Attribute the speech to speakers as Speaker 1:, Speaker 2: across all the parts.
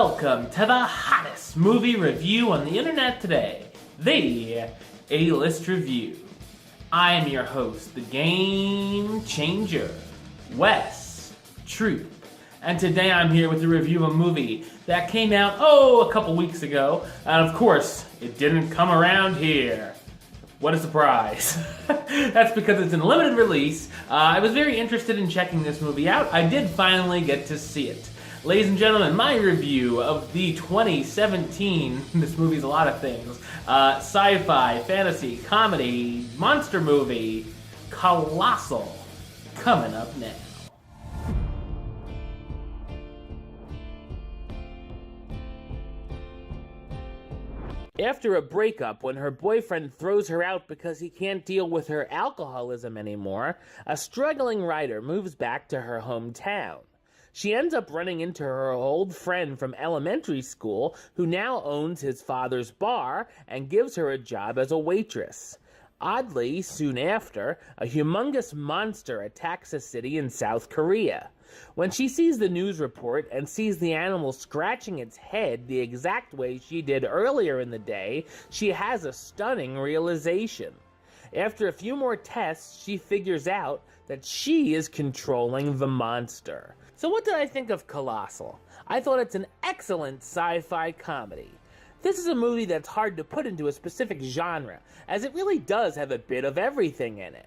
Speaker 1: welcome to the hottest movie review on the internet today, the A-List Review. I am your host, the Game Changer, Wes Troop, and today I'm here with a review of a movie that came out, a couple weeks ago, and of course, it didn't come around here. What a surprise. That's because it's in limited release. I was very interested in checking this movie out. I did finally get to see it. Ladies and gentlemen, my review of the 2017, this movie's a lot of things, sci-fi, fantasy, comedy, monster movie, Colossal, coming up now. After a breakup, when her boyfriend throws her out because he can't deal with her alcoholism anymore, a struggling writer moves back to her hometown. She ends up running into her old friend from elementary school who now owns his father's bar and gives her a job as a waitress. Oddly, soon after, a humongous monster attacks a city in South Korea. When she sees the news report and sees the animal scratching its head the exact way she did earlier in the day, she has a stunning realization. After a few more tests, she figures out that she is controlling the monster. So what did I think of Colossal? I thought it's an excellent sci-fi comedy. This is a movie that's hard to put into a specific genre, as it really does have a bit of everything in it.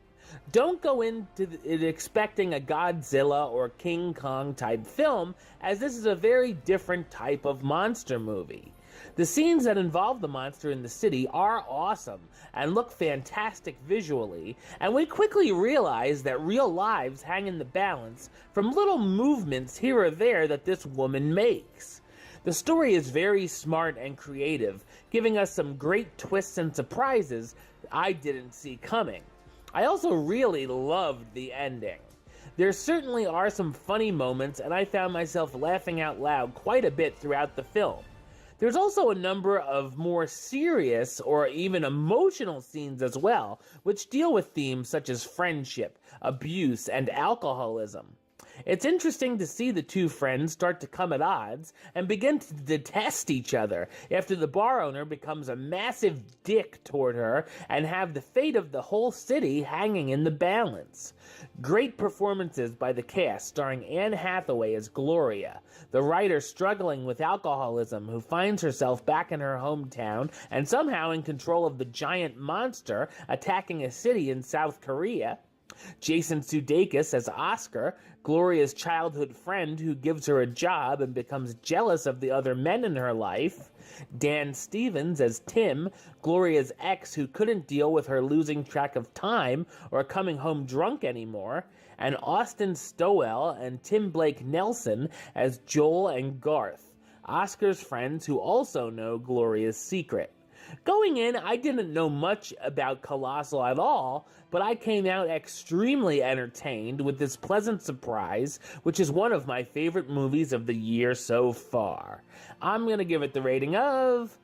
Speaker 1: Don't go into it expecting a Godzilla or King Kong type film, as this is a very different type of monster movie. The scenes that involve the monster in the city are awesome and look fantastic visually, and we quickly realize that real lives hang in the balance from little movements here or there that this woman makes. The story is very smart and creative, giving us some great twists and surprises I didn't see coming. I also really loved the ending. There certainly are some funny moments, and I found myself laughing out loud quite a bit throughout the film. There's also a number of more serious or even emotional scenes as well, which deal with themes such as friendship, abuse, and alcoholism. It's interesting to see the two friends start to come at odds and begin to detest each other after the bar owner becomes a massive dick toward her and have the fate of the whole city hanging in the balance. Great performances by the cast starring Anne Hathaway as Gloria, the writer struggling with alcoholism who finds herself back in her hometown and somehow in control of the giant monster attacking a city in South Korea. Jason Sudeikis as Oscar, Gloria's childhood friend who gives her a job and becomes jealous of the other men in her life. Dan Stevens as Tim, Gloria's ex who couldn't deal with her losing track of time or coming home drunk anymore. And Austin Stowell and Tim Blake Nelson as Joel and Garth, Oscar's friends who also know Gloria's secret. Going in, I didn't know much about Colossal at all, but I came out extremely entertained with this pleasant surprise, which is one of my favorite movies of the year so far. I'm going to give it the rating of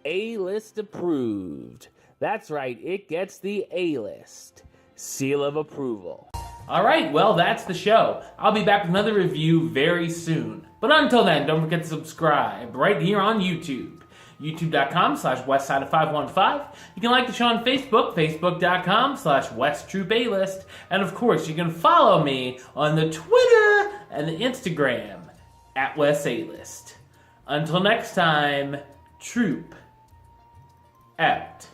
Speaker 1: A-List approved. That's right, it gets the A-List seal of approval. Alright, well, that's the show. I'll be back with another review very soon. But until then, don't forget to subscribe right here on YouTube. youtube.com/westside515. You can like the show on Facebook, facebook.com/WestTroopAlist. And of course, you can follow me on the Twitter and the Instagram @WesAlist. Until next time, Troop out.